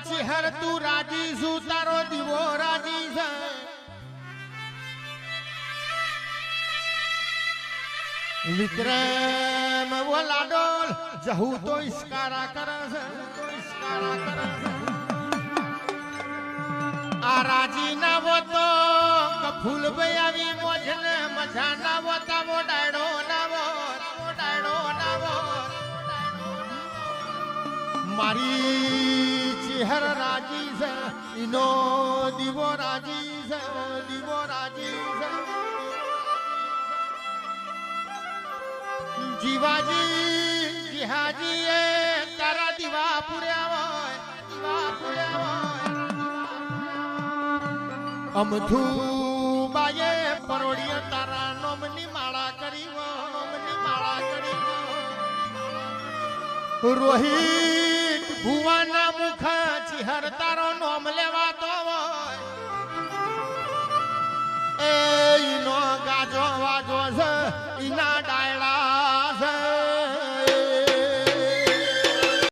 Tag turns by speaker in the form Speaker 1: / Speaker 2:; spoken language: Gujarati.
Speaker 1: ચિહર તું રાજી છું તારો દીવો રાજી છે વિક્રમ વલાડોલ જહુ તો ઇસ્કારા કરે છે આ રાજી ના વતો ફૂલ ભાઈ આવી મોજ ને મજા ના વતા વો ડાયડો નાવો મારી ચિહર રાજી છે ઈનો દીવો રાજી છે જીવાજી જીહાજી એ તારા દીવા પૂર્યા હોય અમથુ બાયે પરોડીએ તારા નોમની માળા કરી રોહિત ભુવાના મુખ ચિહર તારો નોમ લેવાતો હોય એ ઈનો ગાજો વાજો છે ઈના ડાયડા